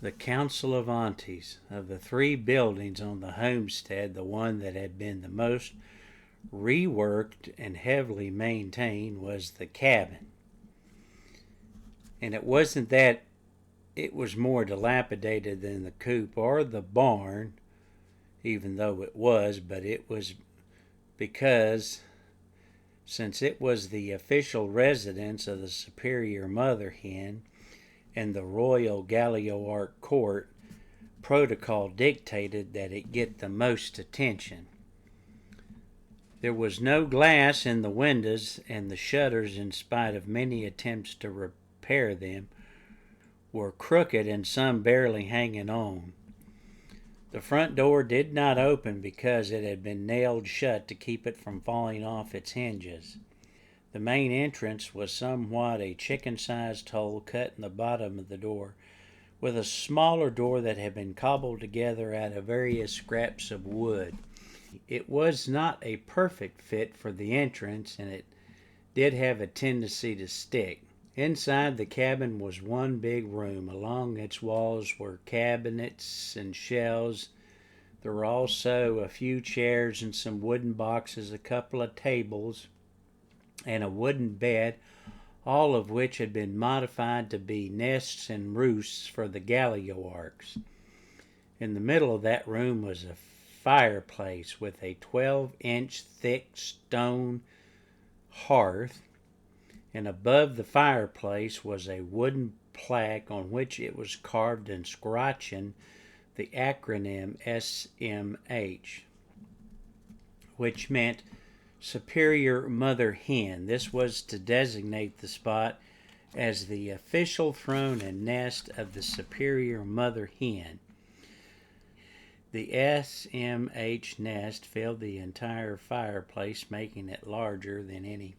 The Council of Aunties. Of the three buildings on the homestead, the one that had been the most reworked and heavily maintained was the cabin. And it wasn't that it was more dilapidated than the coop or the barn, even though it was, but it was because since it was the official residence of the Superior Mother Hen and the Royal Galliarch Court, protocol dictated that it get the most attention. There was no glass in the windows, and the shutters, in spite of many attempts to repair them, were crooked and some barely hanging on. The front door did not open because it had been nailed shut to keep it from falling off its hinges. The main entrance was somewhat a chicken-sized hole cut in the bottom of the door, with a smaller door that had been cobbled together out of various scraps of wood. It was not a perfect fit for the entrance, and it did have a tendency to stick. Inside the cabin was one big room. Along its walls were cabinets and shelves. There were also a few chairs and some wooden boxes, a couple of tables, and a wooden bed, all of which had been modified to be nests and roosts for the galliarchs. In the middle of that room was a fireplace with a 12-inch thick stone hearth, and above the fireplace was a wooden plaque on which it was carved in scratching the acronym SMH, which meant Superior Mother Hen. This was to designate the spot as the official throne and nest of the Superior Mother Hen. The SMH nest filled the entire fireplace, making it larger than any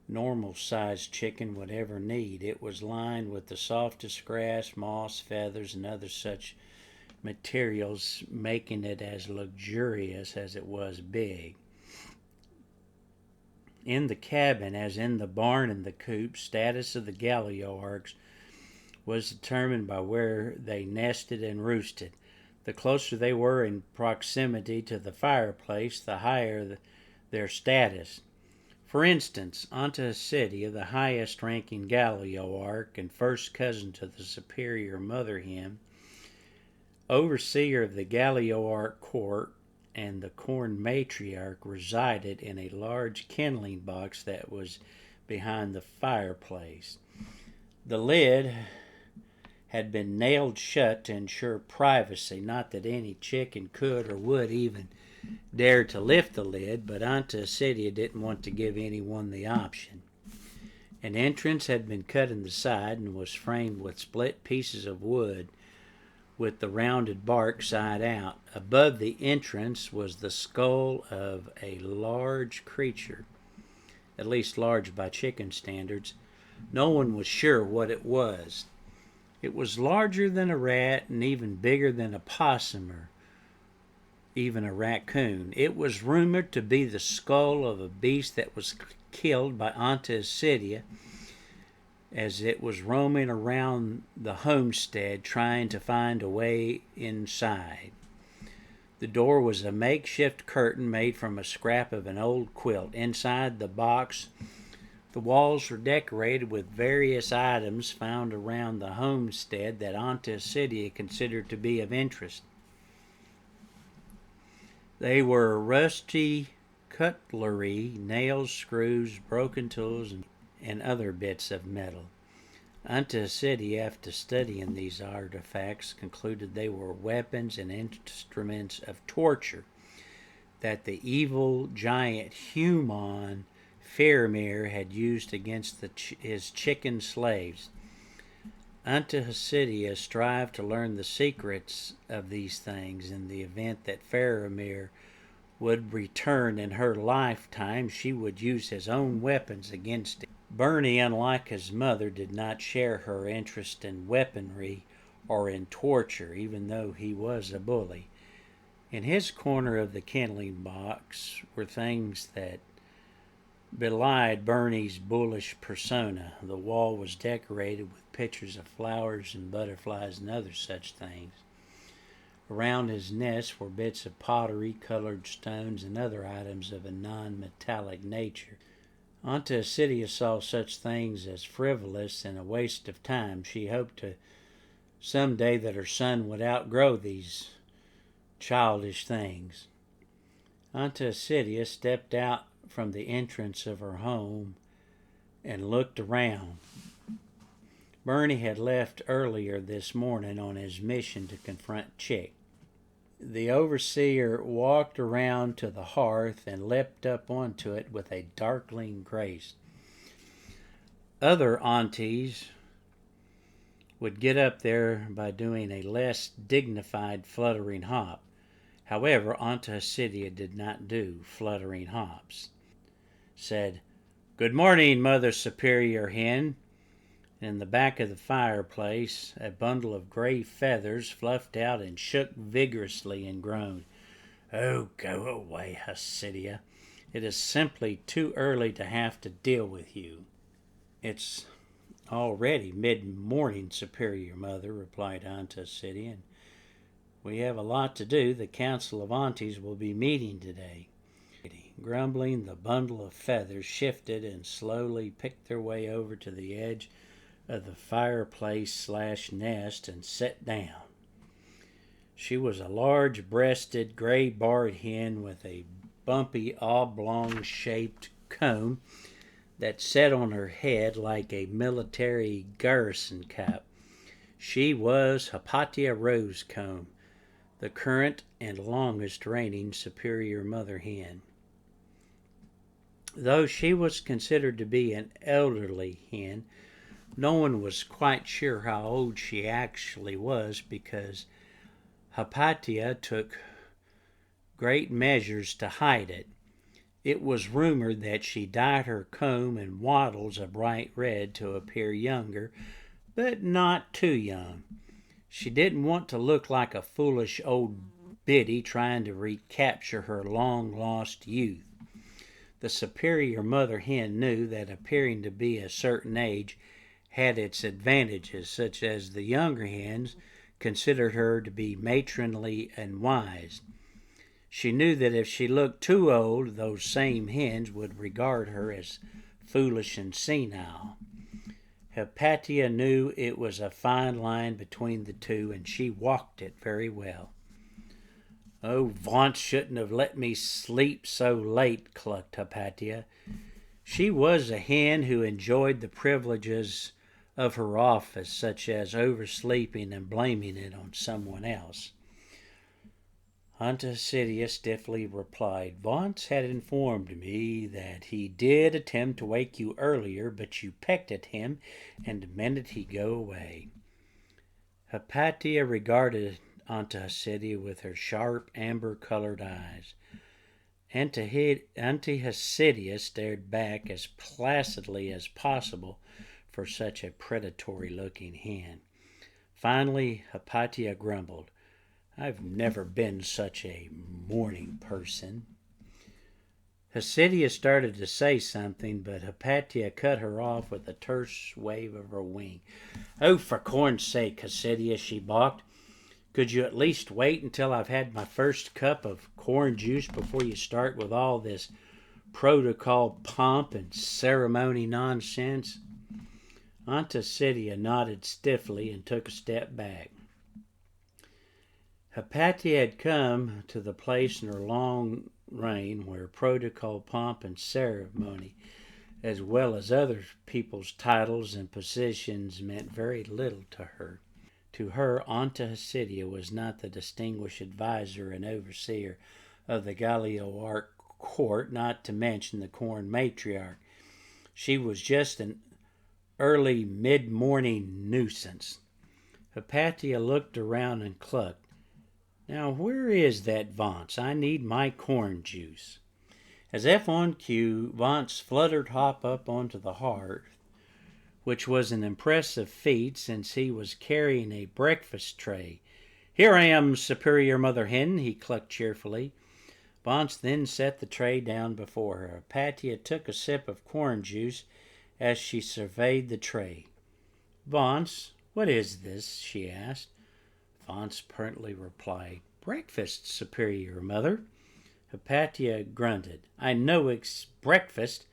normal-sized chicken would ever need. It was lined with the softest grass, moss, feathers, and other such materials, making it as luxurious as it was big. In the cabin, as in the barn and the coop, status of the galliarchs was determined by where they nested and roosted. The closer they were in proximity to the fireplace, the higher their status. For instance, Aunty Hysidia, the highest-ranking galliarch and first cousin to the Superior Mother Hen, overseer of the galliarch court, and the corn matriarch, resided in a large kindling box that was behind the fireplace. The lid had been nailed shut to ensure privacy, not that any chicken could or would even dare to lift the lid, but Aunty Hysidia didn't want to give anyone the option. An entrance had been cut in the side and was framed with split pieces of wood with the rounded bark side out. Above the entrance was the skull of a large creature, at least large by chicken standards. No one was sure what it was. It was larger than a rat and even bigger than a possum or even a raccoon. It was rumored to be the skull of a beast that was killed by Aunty Hysidia as it was roaming around the homestead trying to find a way inside. The door was a makeshift curtain made from a scrap of an old quilt. Inside the box, the walls were decorated with various items found around the homestead that Aunty Hysidia considered to be of interest. They were rusty cutlery, nails, screws, broken tools, and other bits of metal. Aunty Hysidia, after studying these artifacts, concluded they were weapons and instruments of torture that the evil giant human Faramir had used against his chicken slaves. Aunty Hysidia strived to learn the secrets of these things. In the event that Faramir would return in her lifetime, she would use his own weapons against him. Bernie, unlike his mother, did not share her interest in weaponry or in torture, even though he was a bully. In his corner of the kindling box were things that belied Bernie's bullish persona. The wall was decorated with pictures of flowers and butterflies and other such things. Around his nest were bits of pottery, colored stones, and other items of a non-metallic nature. Aunty Hysidia saw such things as frivolous and a waste of time. She hoped to some day that her son would outgrow these childish things. Aunty Hysidia stepped out from the entrance of her home and looked around. Bernie had left earlier this morning on his mission to confront Chick. The overseer walked around to the hearth and leapt up onto it with a darkling grace. Other aunties would get up there by doing a less dignified fluttering hop. However, Aunty Hysidia did not do fluttering hops. Said, "Good morning, Mother Superior Hen." In the back of the fireplace, a bundle of gray feathers fluffed out and shook vigorously and groaned. "Oh, go away, Hysidia. It is simply too early to have to deal with you." "It's already mid-morning, Superior Mother," replied Aunty Hysidia, "and we have a lot to do. The Council of Aunties will be meeting today." Grumbling, the bundle of feathers shifted and slowly picked their way over to the edge of the fireplace/nest and sat down. She was a large-breasted, gray-barred hen with a bumpy, oblong-shaped comb that sat on her head like a military garrison cap. She was Hypatia Rosecomb, the current and longest reigning Superior Mother Hen. Though she was considered to be an elderly hen, no one was quite sure how old she actually was because Hypatia took great measures to hide it. It was rumored that she dyed her comb and wattles a bright red to appear younger, but not too young. She didn't want to look like a foolish old biddy trying to recapture her long-lost youth. The Superior Mother Hen knew that appearing to be a certain age had its advantages, such as the younger hens considered her to be matronly and wise. She knew that if she looked too old, those same hens would regard her as foolish and senile. Hypatia knew it was a fine line between the two, and she walked it very well. "Oh, Vaunt shouldn't have let me sleep so late," clucked Hypatia. She was a hen who enjoyed the privileges of her office, such as oversleeping and blaming it on someone else. Aunty Hysidia stiffly replied, "Vance had informed me that he did attempt to wake you earlier, but you pecked at him and demanded he go away." Hypatia regarded Aunty Hysidia with her sharp, amber-colored eyes. Aunty Hysidia stared back as placidly as possible for such a predatory-looking hen. Finally, Hypatia grumbled, "I've never been such a morning person." Hysidia started to say something, but Hypatia cut her off with a terse wave of her wing. "Oh, for corn's sake, Hysidia," she balked. "Could you at least wait until I've had my first cup of corn juice before you start with all this protocol pomp and ceremony nonsense?" Aunty Hysidia nodded stiffly and took a step back. Hypatia had come to the place in her long reign where protocol, pomp, and ceremony, as well as other people's titles and positions, meant very little to her. To her, Aunty Hysidia was not the distinguished advisor and overseer of the Gallioarch court, not to mention the corn matriarch. She was just an early mid-morning nuisance. Hypatia looked around and clucked, "Now where is that Vance? I need my corn juice." As if on cue, Vance fluttered hop up onto the hearth, which was an impressive feat since he was carrying a breakfast tray. "Here I am, Superior Mother Hen," he clucked cheerfully. Vance then set the tray down before her. Hypatia took a sip of corn juice as she surveyed the tray. "Vance, what is this?" she asked. Vance pertly replied, "Breakfast, Superior Mother." Hypatia grunted. "I know it's breakfast,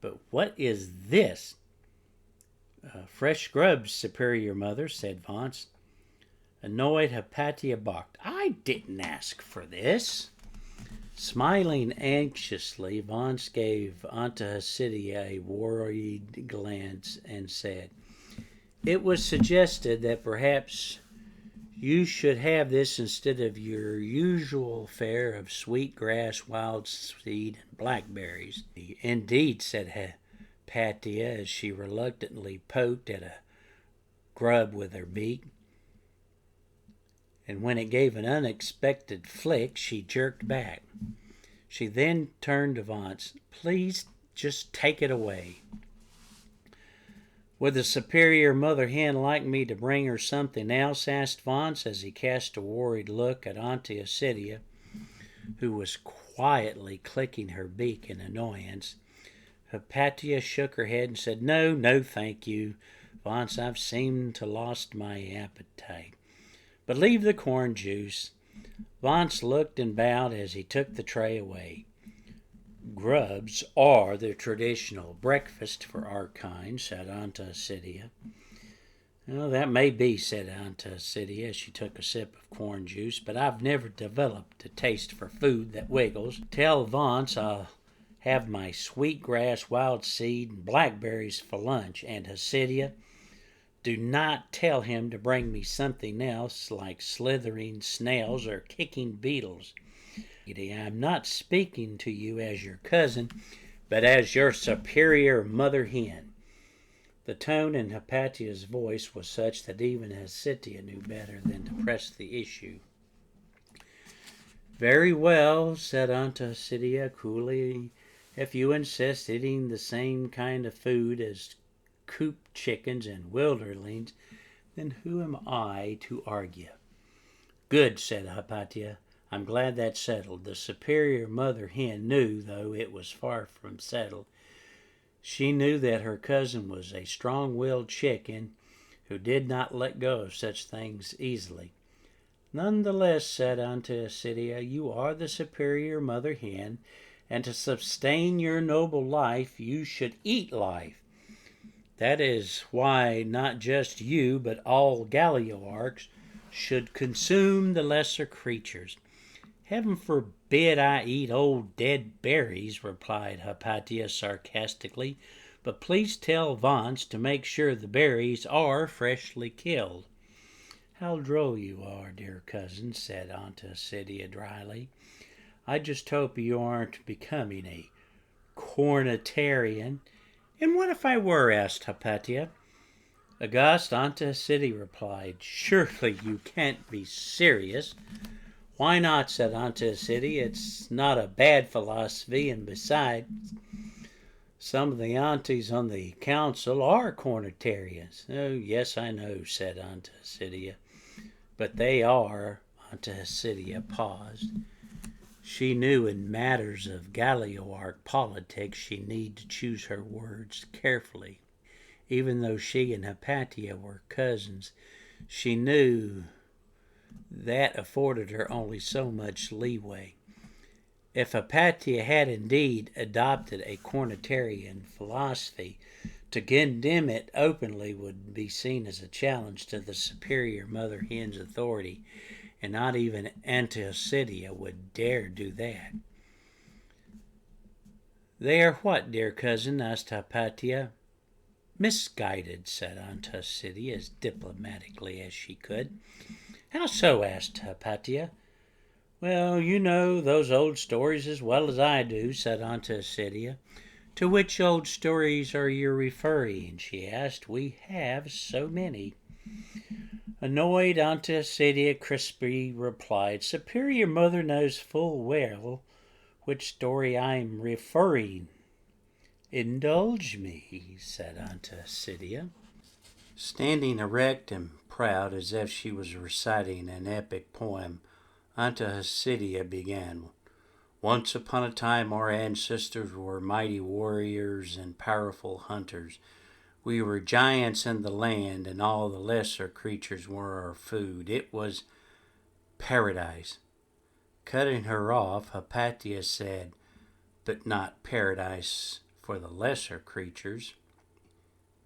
but what is this?" "Fresh grubs, Superior Mother," said Vance. Annoyed, Hypatia balked. "I didn't ask for this." Smiling anxiously, Vance gave Aunty Hysidia a worried glance and said, "It was suggested that perhaps you should have this instead of your usual fare of sweet grass, wild seed, and blackberries." "Indeed," said Hypatia as she reluctantly poked at a grub with her beak. And when it gave an unexpected flick, she jerked back. She then turned to Vance. "Please just take it away." "Would the Superior Mother Hen like me to bring her something else?" asked Vance as he cast a worried look at Aunty Hysidia, who was quietly clicking her beak in annoyance. Hypatia shook her head and said, "No, no, thank you, Vance. I've seemed to lost my appetite. But leave the corn juice." Vance looked and bowed as he took the tray away. "Grubs are the traditional breakfast for our kind," said Aunty Hysidia. "Well, that may be," said Aunty Hysidia as she took a sip of corn juice, "but I've never developed a taste for food that wiggles. Tell Vance I'll have my sweet grass, wild seed, and blackberries for lunch, and Hysidia, do not tell him to bring me something else like slithering snails or kicking beetles. I'm not speaking to you as your cousin, but as your Superior Mother Hen." The tone in Hypatia's voice was such that even Hysidia knew better than to press the issue. "Very well," said Aunty Hysidia coolly. "If you insist eating the same kind of food as coop chickens and wilderlings, then who am I to argue?" "Good," said Hypatia. "I'm glad that's settled." The Superior Mother Hen knew, though it was far from settled. She knew that her cousin was a strong-willed chicken who did not let go of such things easily. "Nonetheless," said Aunty Hysidia, "you are the Superior Mother Hen, and to sustain your noble life you should eat life. That is why not just you, but all Gallioarchs should consume the lesser creatures." "Heaven forbid I eat old dead berries," replied Hypatia sarcastically, "but please tell Vance to make sure the berries are freshly killed." "How droll you are, dear cousin," said Aunty Hysidia dryly. "I just hope you aren't becoming a cornetarian." "And what if I were?" asked Hypatia. Aghast, Aunty Hysidia replied, "Surely you can't be serious." "Why not?" said Aunty Hysidia. "It's not a bad philosophy, and besides, some of the aunties on the council are cornetarians." "Oh, yes, I know," said Aunty Hysidia. "But they are." Aunty Hysidia paused. She knew in matters of Gallioarch politics she needed to choose her words carefully. Even though she and Hypatia were cousins, she knew that afforded her only so much leeway. If Hypatia had indeed adopted a cornetarian philosophy, to condemn it openly would be seen as a challenge to the Superior Mother Hen's authority, and not even Aunty Hysidia would dare do that. "They are what, dear cousin?" asked Hypatia. "Misguided," said Aunty Hysidia as diplomatically as she could. "How so?" asked Hypatia. "Well, you know those old stories as well as I do," said Aunty Hysidia. "To which old stories are you referring?" she asked. "We have so many." Annoyed, Aunty Hysidia crisply replied, "Superior Mother knows full well which story I am referring." "Indulge me," said Aunty Hysidia. Standing erect and proud as if she was reciting an epic poem, Aunty Hysidia began. Once upon a time our ancestors were mighty warriors and powerful hunters. We were giants in the land, and all the lesser creatures were our food. It was paradise. Cutting her off, Hypatia said, but not paradise for the lesser creatures.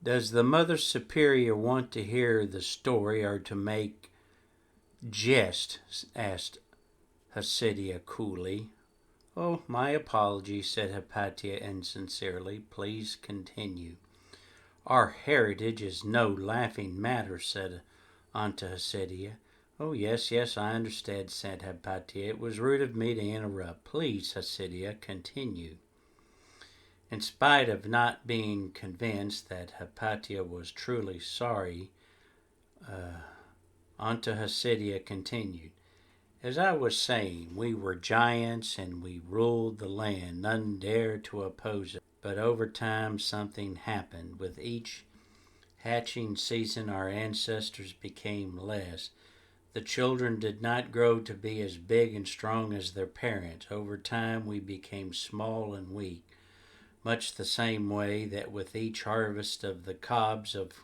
Does the Mother Superior want to hear the story or to make jest? Asked Hysidia coolly. Oh, my apologies, said Hypatia insincerely. Please continue. Our heritage is no laughing matter, said Aunty Hysidia. Oh, yes, I understand, said Hypatia. It was rude of me to interrupt. Please, Hysidia, continue. In spite of not being convinced that Hypatia was truly sorry, Aunty Hysidia continued. As I was saying, we were giants and we ruled the land. None dared to oppose us. But over time something happened. With each hatching season our ancestors became less. The children did not grow to be as big and strong as their parents. Over time we became small and weak, much the same way that with each harvest of the cobs of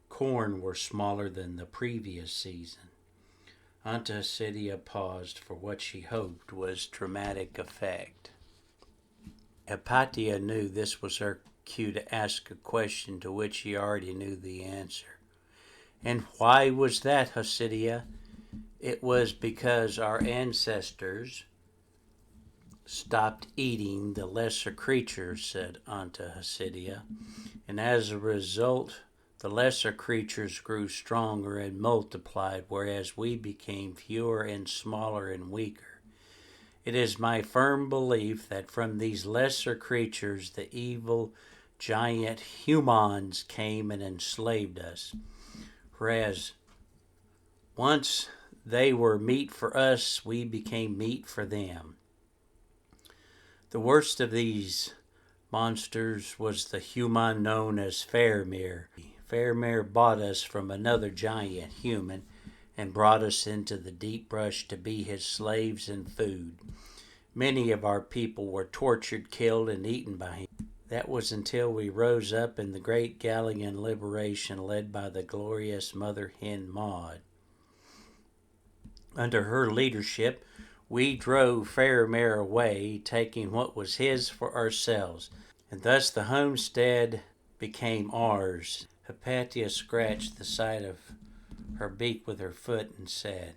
corn were smaller than the previous season. Aunty Hysidia paused for what she hoped was dramatic effect. Hypatia knew this was her cue to ask a question to which she already knew the answer. And why was that, Hysidia? It was because our ancestors stopped eating the lesser creatures, said Aunty Hysidia, and as a result the lesser creatures grew stronger and multiplied, whereas we became fewer and smaller and weaker. It is my firm belief that from these lesser creatures the evil giant humans came and enslaved us. Whereas once they were meat for us, we became meat for them. The worst of these monsters was the human known as Faramir. Faramir bought us from another giant human and brought us into the deep brush to be his slaves and food. Many of our people were tortured, killed, and eaten by him. That was until we rose up in the great Gallian liberation led by the glorious Mother Hen Maud. Under her leadership, we drove Faramir away, taking what was his for ourselves, and thus the homestead became ours. Hypatia scratched the side of her beak with her foot and said,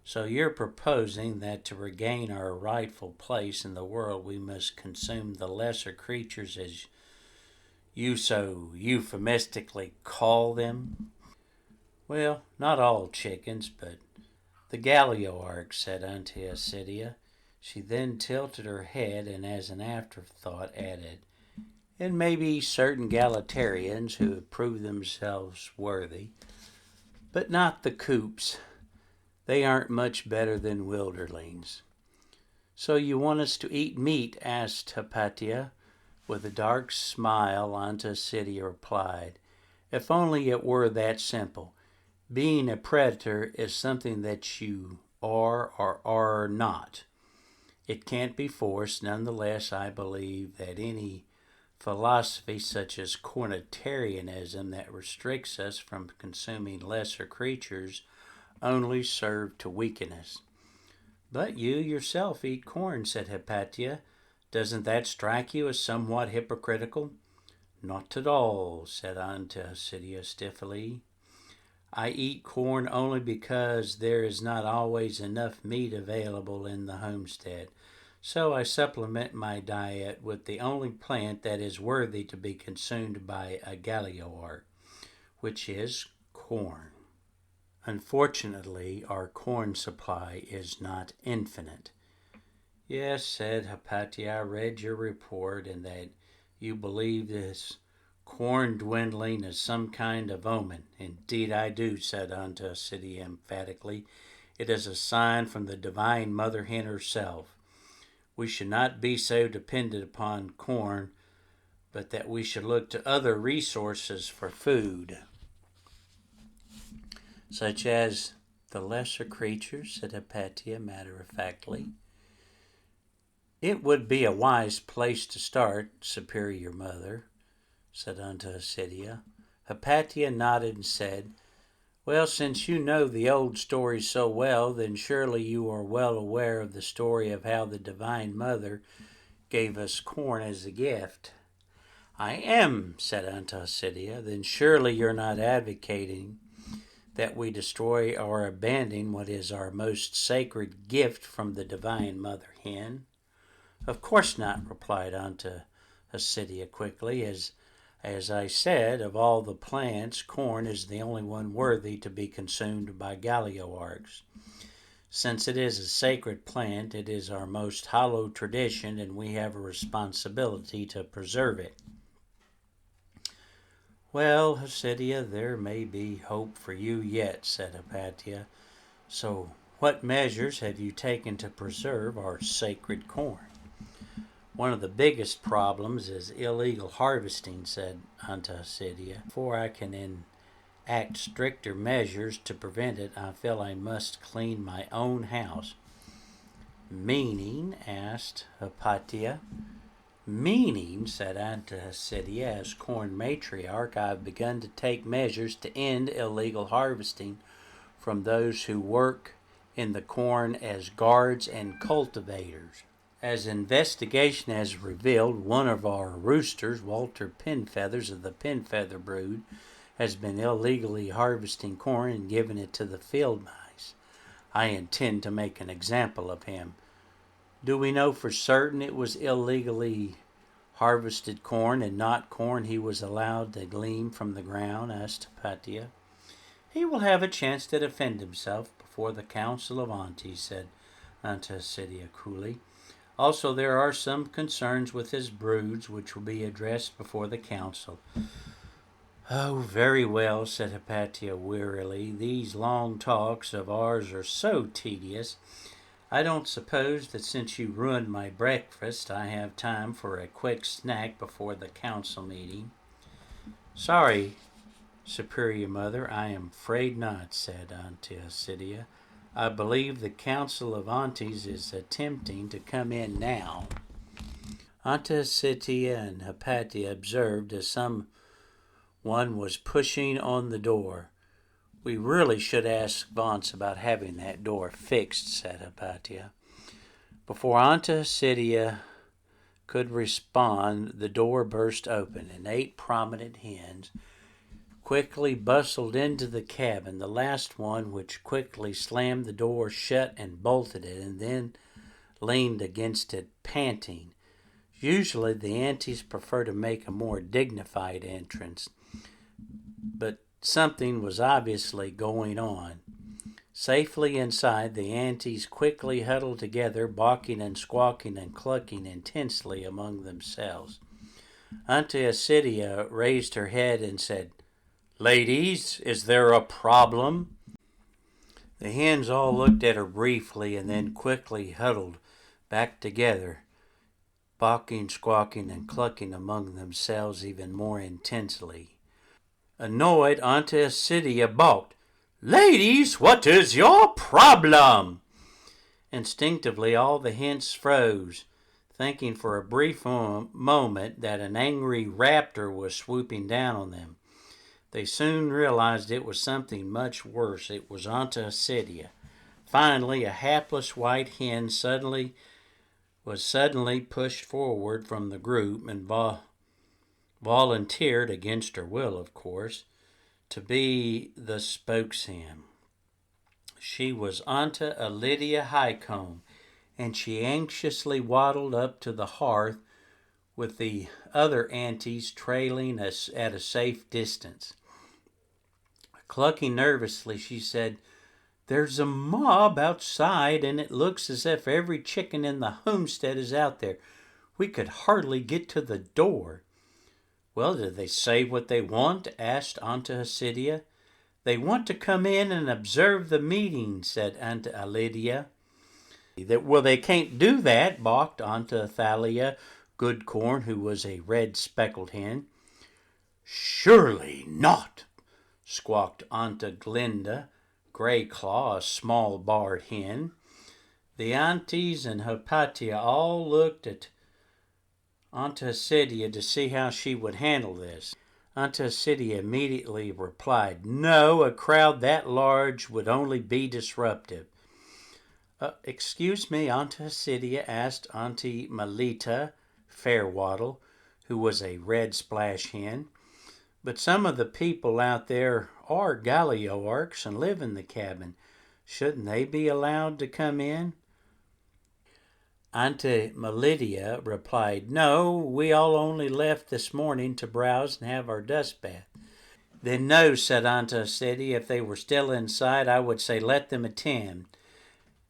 So you're proposing that to regain our rightful place in the world we must consume the lesser creatures as you so euphemistically call them? Well, not all chickens, but the Galliarch, said Aunty Hysidia. She then tilted her head and as an afterthought added, and maybe certain Galaterians who have proved themselves worthy, but not the coops. They aren't much better than wilderlings. So you want us to eat meat? Asked Hypatia. With a dark smile, Aunty Hysidia replied, If only it were that simple. Being a predator is something that you are or are not. It can't be forced. Nonetheless, I believe that any philosophy such as cornetarianism that restricts us from consuming lesser creatures only serve to weaken us. But you yourself eat corn, said Hypatia. Doesn't that strike you as somewhat hypocritical? Not at all, said Aunty Hysidia stiffly. I eat corn only because there is not always enough meat available in the homestead. So I supplement my diet with the only plant that is worthy to be consumed by a Galliarch, which is corn. Unfortunately, our corn supply is not infinite. Yes, said Hypatia, I read your report and that you believe this corn dwindling is some kind of omen. Indeed I do, said Aunty Hysidia emphatically. It is a sign from the divine Mother Hen herself. We should not be so dependent upon corn, but that we should look to other resources for food, such as the lesser creatures, said Hypatia matter-of-factly. It would be a wise place to start, Superior Mother, said Aunty Hysidia. Hypatia nodded and said, Well, since you know the old story so well, then surely you are well aware of the story of how the Divine Mother gave us corn as a gift. I am, said Aunty Hysidia. Then surely you're not advocating that we destroy or abandon what is our most sacred gift from the Divine Mother Hen. Of course not, replied Aunty Hysidia quickly. As I said, of all the plants, corn is the only one worthy to be consumed by galliarchs. Since it is a sacred plant, it is our most hallowed tradition, and we have a responsibility to preserve it. Well, Hysidia, there may be hope for you yet, said Hypatia. So, what measures have you taken to preserve our sacred corn? One of the biggest problems is illegal harvesting, said Aunty Hysidia. Before I can enact stricter measures to prevent it, I feel I must clean my own house. Meaning? Asked Hypatia. Meaning, said Aunty Hysidia, as corn matriarch, I have begun to take measures to end illegal harvesting from those who work in the corn as guards and cultivators. As investigation has revealed, one of our roosters, Walter Pinfeathers of the Pinfeather brood, has been illegally harvesting corn and giving it to the field mice. I intend to make an example of him. Do we know for certain it was illegally harvested corn and not corn he was allowed to glean from the ground? Asked Hypatia. He will have a chance to defend himself before the Council of Aunties, said Aunty Hysidia coolly. Also, there are some concerns with his broods which will be addressed before the council. Oh, very well, said Hypatia wearily. These long talks of ours are so tedious. I don't suppose that since you ruined my breakfast, I have time for a quick snack before the council meeting. Sorry, Superior Mother, I am afraid not, said Aunty Hysidia. I believe the Council of Aunties is attempting to come in now. Aunty Hysidia and Hypatia observed as someone was pushing on the door. We really should ask Vance about having that door fixed, said Hypatia. Before Aunty Hysidia could respond, the door burst open, and 8 prominent hens quickly bustled into the cabin, the last one which quickly slammed the door shut and bolted it, and then leaned against it, panting. Usually the aunties prefer to make a more dignified entrance, but something was obviously going on. Safely inside, the aunties quickly huddled together, barking and squawking and clucking intensely among themselves. Aunty Hysidia raised her head and said, Ladies, is there a problem? The hens all looked at her briefly and then quickly huddled back together, barking, squawking, and clucking among themselves even more intensely. Annoyed, Aunty Hysidia balked, Ladies, what is your problem? Instinctively, all the hens froze, thinking for a brief moment that an angry raptor was swooping down on them. They soon realized it was something much worse. It was Aunty Hysidia. Finally, a hapless white hen was suddenly pushed forward from the group and volunteered, against her will, of course, to be the spokeshen. She was Aunty Hysidia Highcomb, and she anxiously waddled up to the hearth with the other aunties trailing us at a safe distance. Clucking nervously, she said, There's a mob outside, and it looks as if every chicken in the homestead is out there. We could hardly get to the door. Well, did they say what they want? Asked Aunty Hysidia. They want to come in and observe the meeting, said Aunty Hysidia. Well, they can't do that, balked Aunty Thalia Goodcorn, who was a red speckled hen. Surely not, squawked Aunty Glinda Greyclaw, a small barred hen. The aunties and Hypatia all looked at Aunty Hysidia to see how she would handle this. Aunty Hysidia immediately replied, "No, a crowd that large would only be disruptive." Excuse me, Aunty Hysidia, asked Aunty Melita Fairwaddle, who was a red splash hen, "but some of the people out there are Gallioarks and live in the cabin. Shouldn't they be allowed to come in?" Aunty Melita replied, "No, we all only left this morning to browse and have our dust bath." "Then no," said Aunty Hysidia, "if they were still inside, I would say let them attend.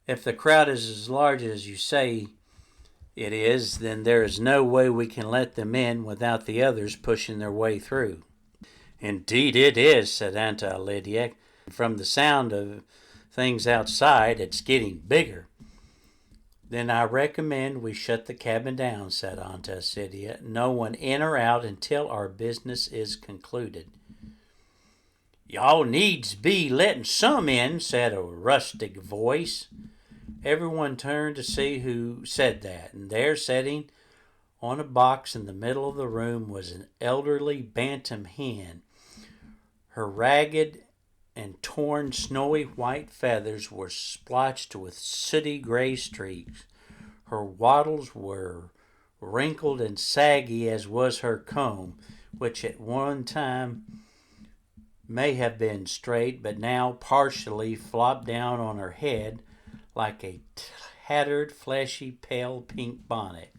If the crowd is as large as you say it is, then there is no way we can let them in without the others pushing their way through." "Indeed it is," said Aunty Hysidia. "From the sound of things outside, it's getting bigger." "Then I recommend we shut the cabin down," said Aunty Hysidia. "No one in or out until our business is concluded." "Y'all needs be letting some in," said a rustic voice. Everyone turned to see who said that, and there, sitting on a box in the middle of the room, was an elderly bantam hen. Her ragged and torn snowy white feathers were splotched with sooty gray streaks. Her wattles were wrinkled and saggy, as was her comb, which at one time may have been straight, but now partially flopped down on her head like a tattered, fleshy, pale pink bonnet.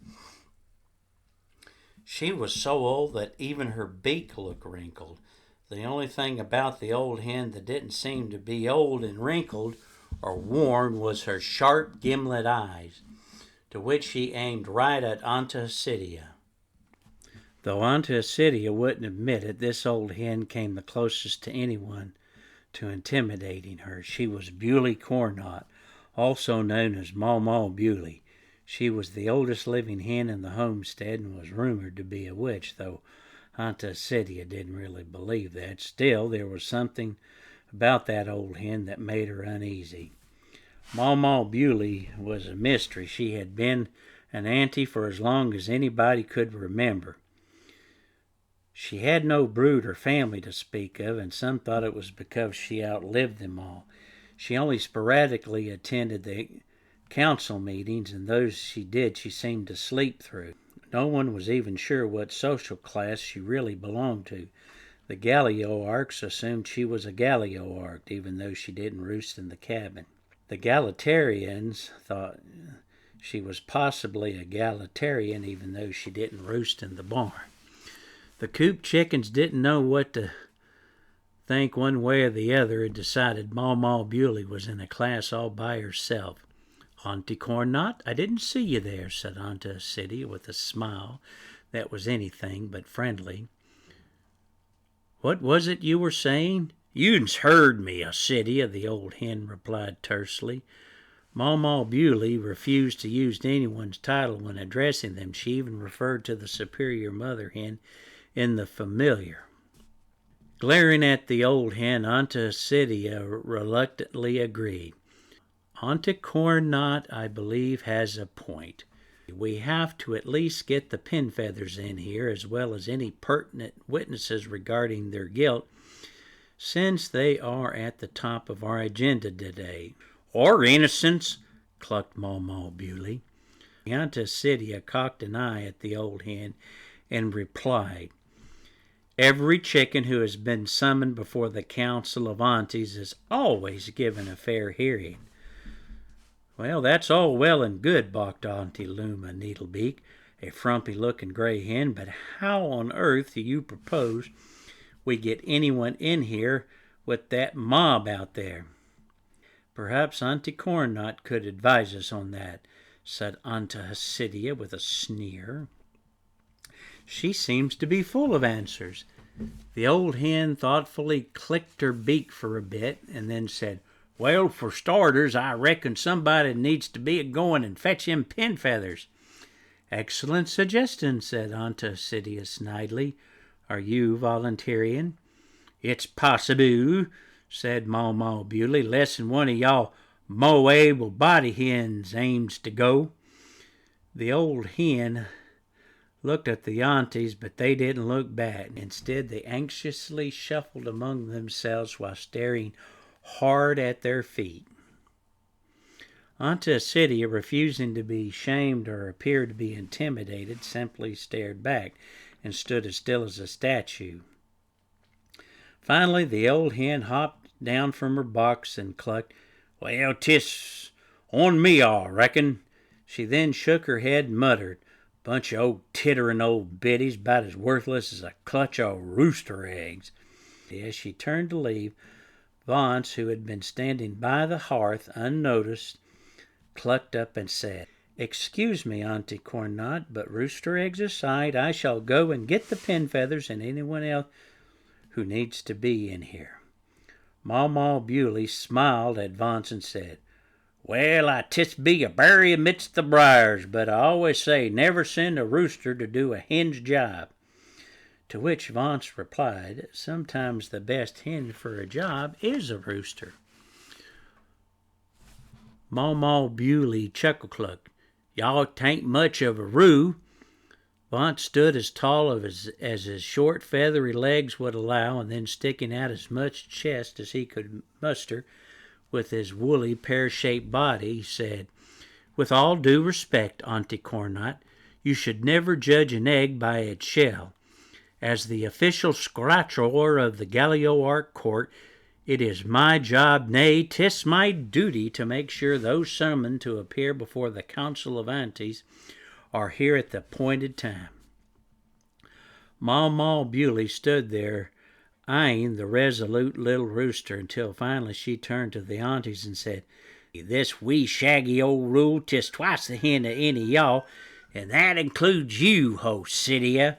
She was so old that even her beak looked wrinkled. The only thing about the old hen that didn't seem to be old and wrinkled or worn was her sharp gimlet eyes, to which she aimed right at Aunty Hysidia. Though Aunty Hysidia wouldn't admit it, this old hen came the closest to anyone to intimidating her. She was Bewley Cornot, also known as Maw Bewley. She was the oldest living hen in the homestead and was rumored to be a witch, though Aunty Hysidia didn't really believe that. Still, there was something about that old hen that made her uneasy. Maw Bewley was a mystery. She had been an auntie for as long as anybody could remember. She had no brood or family to speak of, and some thought it was because she outlived them all. She only sporadically attended the council meetings, and those she did she seemed to sleep through. No one was even sure what social class she really belonged to. The Gallioarks assumed she was a Gallioark, even though she didn't roost in the cabin. The Galitarians thought she was possibly a Galitarian, even though she didn't roost in the barn. The coop chickens didn't know what to think one way or the other, and decided Maw Bewley was in a class all by herself. "Aunty Cornot, I didn't see you there," said Aunty Hysidia with a smile that was anything but friendly. "What was it you were saying?" "You'n's heard me, Hysidia," the old hen replied tersely. Maw Bewley refused to use anyone's title when addressing them. She even referred to the Superior Mother Hen in the familiar. Glaring at the old hen, Aunty Hysidia reluctantly agreed. "Aunty Cornot, I believe, has a point. We have to at least get the pin feathers in here, as well as any pertinent witnesses regarding their guilt, since they are at the top of our agenda today." "Or innocence," clucked Maw Bewley. Aunty Hysidia cocked an eye at the old hen and replied, "Every chicken who has been summoned before the council of aunties is always given a fair hearing." "Well, that's all well and good," balked Aunty Luma Needlebeak, a frumpy-looking gray hen, "but how on earth do you propose we get anyone in here with that mob out there?" "Perhaps Aunty Cornot could advise us on that," said Aunty Hysidia with a sneer. "She seems to be full of answers." The old hen thoughtfully clicked her beak for a bit, and then said, "Well, for starters, I reckon somebody needs to be a-goin' and fetch them pin feathers." "Excellent suggestion," said Aunty Hysidia snidely. "Are you volunteering?" "It's possible," said Maw Bewley, "less'n one of y'all Mo able-body hens aims to go." The old hen looked at the aunties, but they didn't look back. Instead, they anxiously shuffled among themselves while staring hard at their feet. Aunty Hysidia, refusing to be shamed or appear to be intimidated, simply stared back and stood as still as a statue. Finally, the old hen hopped down from her box and clucked, "Well, 'tis on me, I reckon." She then shook her head and muttered, "Bunch of old tittering old biddies, about as worthless as a clutch of rooster eggs." As she turned to leave, Vance, who had been standing by the hearth unnoticed, clucked up and said, "Excuse me, Auntie Cornnot, but rooster eggs aside, I shall go and get the pin feathers and anyone else who needs to be in here." Maw Bewley smiled at Vance and said, "Well, I tis be a berry amidst the briars, but I always say never send a rooster to do a hen's job." To which Vance replied, "Sometimes the best hen for a job is a rooster." Maw Bewley chuckle-clucked, "Y'all tain't much of a roo." Vance stood as tall as his short feathery legs would allow, and then sticking out as much chest as he could muster with his woolly pear-shaped body, he said, "With all due respect, Auntie Cornnot, you should never judge an egg by its shell. As the official scratcher of the Gallio-Arc Court, it is my job, nay, 'tis my duty, to make sure those summoned to appear before the Council of Aunties are here at the appointed time." Maw Bewley stood there eyeing the resolute little rooster until finally she turned to the aunties and said, "This wee shaggy old rule, 'tis twice the hen of any of y'all, and that includes you, Hysidia."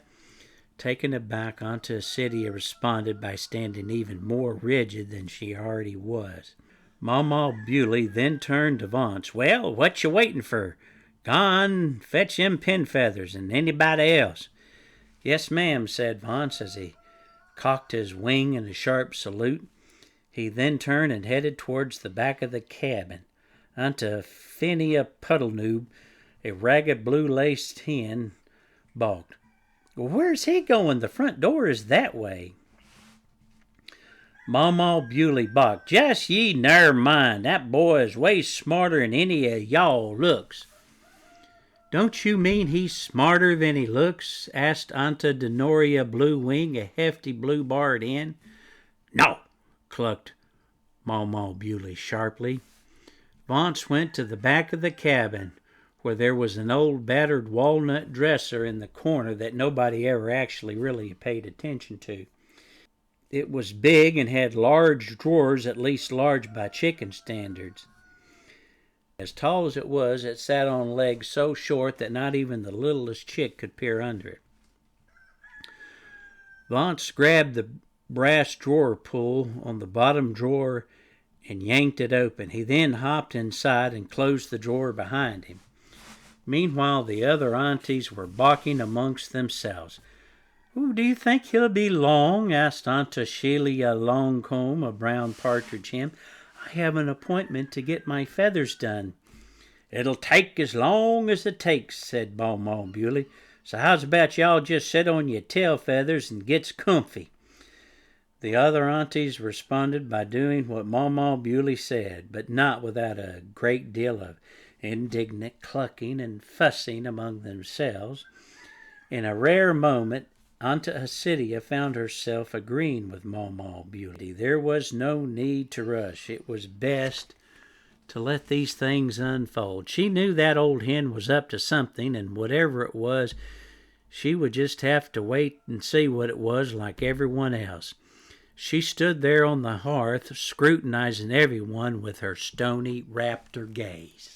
Taken aback, Aunty Hysidia responded by standing even more rigid than she already was. Maw Bewley then turned to Vance. "Well, what you waiting for? Gone, fetch them pin feathers, and anybody else." "Yes, ma'am," said Vance as he cocked his wing in a sharp salute. He then turned and headed towards the back of the cabin. Aunty Phinia Puddlenoob, a ragged blue-laced hen, balked. "Well, where's he going? The front door is that way." Maw Bewley balked. "Just ye ner mind. That boy is way smarter than any of y'all looks." "Don't you mean he's smarter than he looks?" asked Aunty Denoria Blue Wing, a hefty blue-barred hen. "No," clucked Maw Bewley sharply. Vance went to the back of the cabin, where there was an old battered walnut dresser in the corner that nobody ever actually really paid attention to. It was big and had large drawers, at least large by chicken standards. As tall as it was, it sat on legs so short that not even the littlest chick could peer under it. Vance grabbed the brass drawer pull on the bottom drawer and yanked it open. He then hopped inside and closed the drawer behind him. Meanwhile, the other aunties were balking amongst themselves. "Do you think he'll be long?" asked Aunty Shelia Longcomb, a brown partridge hen. "I have an appointment to get my feathers done." "It'll take as long as it takes," said Maw Bewley. "So how's about y'all just sit on your tail feathers and gets comfy?" The other aunties responded by doing what Maw Bewley said, but not without a great deal of indignant clucking and fussing among themselves. In a rare moment, Aunty Hysidia found herself agreeing with Maw Bewley. There was no need to rush. It was best to let these things unfold. She knew that old hen was up to something, and whatever it was, she would just have to wait and see what it was, like everyone else. She stood there on the hearth, scrutinizing everyone with her stony raptor gaze.